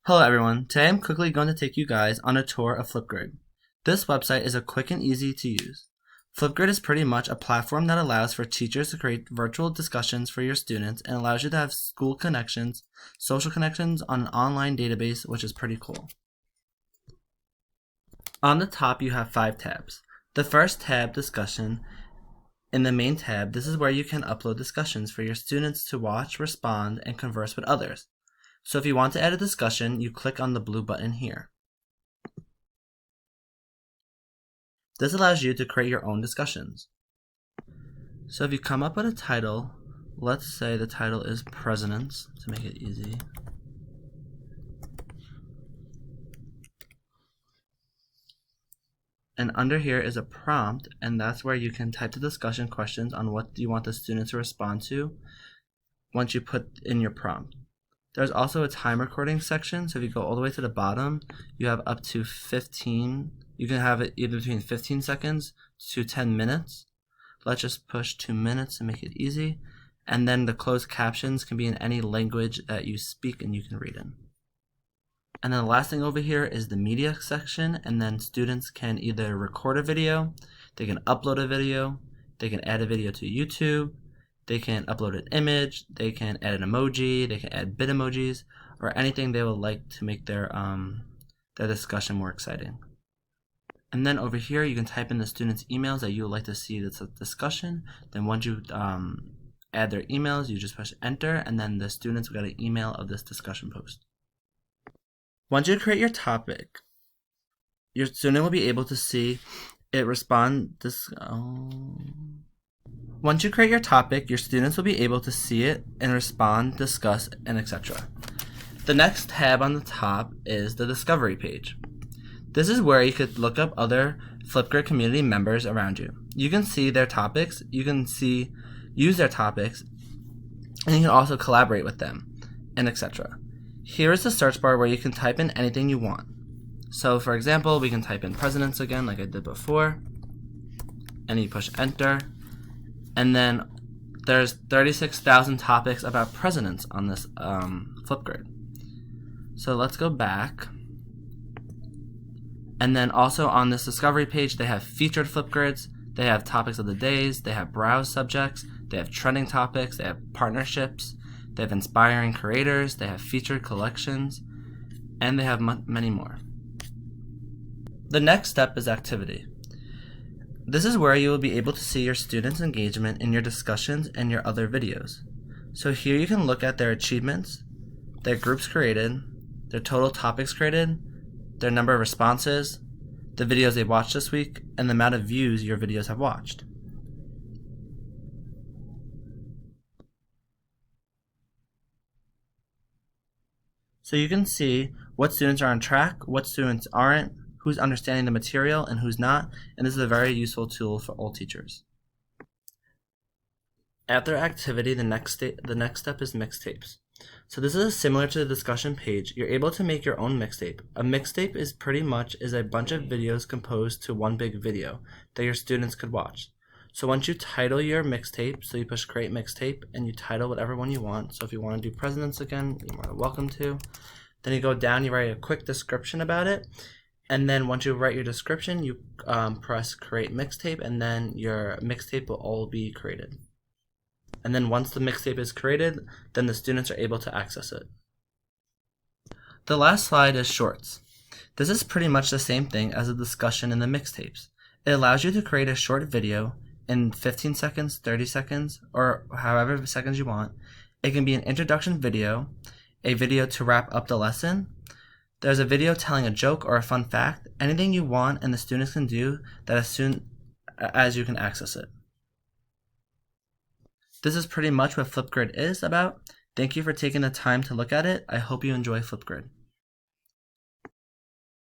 Hello everyone, today I'm quickly going to take you guys on a tour of Flipgrid. This website is quick and easy to use. Flipgrid is pretty much a platform that allows for teachers to create virtual discussions for your students and allows you to have school connections, social connections on an online database, which is pretty cool. On the top you have 5 tabs. The first tab, Discussion. In the main tab, this is where you can upload discussions for your students to watch, respond, and converse with others. So if you want to add a discussion, you click on the blue button here. This allows you to create your own discussions. So if you come up with a title, let's say the title is Presidents, to make it easy. And under here is a prompt, and that's where you can type the discussion questions on what you want the students to respond to once you put in your prompt. There's also a time recording section, so if you go all the way to the bottom, you have up to 15. You can have it either between 15 seconds to 10 minutes. Let's just push 2 minutes to make it easy. And then the closed captions can be in any language that you speak and you can read in. And then the last thing over here is the media section, and then students can either record a video, they can upload a video, they can add a video to YouTube, they can upload an image, they can add an emoji, they can add bit emojis, or anything they would like to make their discussion more exciting. And then over here, you can type in the students' emails that you would like to see this discussion. Then once you add their emails, you just push enter, and then the students will get an email of this discussion post. Once you create your topic, your student will be able to see it respond. Once you create your topic, your students will be able to see it and respond, discuss, and etc. The next tab on the top is the Discovery page. This is where you could look up other Flipgrid community members around you. You can see their topics, you can use their topics, and you can also collaborate with them, and etc. Here is the search bar where you can type in anything you want. So for example, we can type in presidents again like I did before, and you push enter. And then there's 36,000 topics about presidents on this Flipgrid. So let's go back. And then also on this Discovery page, they have featured Flipgrids, they have topics of the days, they have browse subjects, they have trending topics, they have partnerships, they have inspiring creators, they have featured collections, and they have many more. The next step is activity. This is where you will be able to see your students' engagement in your discussions and your other videos. So here you can look at their achievements, their groups created, their total topics created, their number of responses, the videos they watched this week, and the amount of views your videos have watched. So you can see what students are on track, what students aren't, who's understanding the material and who's not, and this is a very useful tool for all teachers. After activity, the next step is mixtapes. So this is similar to the discussion page. You're able to make your own mixtape. A mixtape is pretty much a bunch of videos composed to one big video that your students could watch. So once you title your mixtape, so you push create mixtape and you title whatever one you want. So if you want to do presidents again, you're more than welcome to. Then you go down, you write a quick description about it. And then once you write your description, you press create mixtape, and then your mixtape will all be created. And then once the mixtape is created, then the students are able to access it. The last slide is shorts. This is pretty much the same thing as a discussion in the mixtapes. It allows you to create a short video in 15 seconds, 30 seconds, or however seconds you want. It can be an introduction video, a video to wrap up the lesson. There's a video telling a joke or a fun fact, anything you want, and the students can do that as soon as you can access it. This is pretty much what Flipgrid is about. Thank you for taking the time to look at it. I hope you enjoy Flipgrid.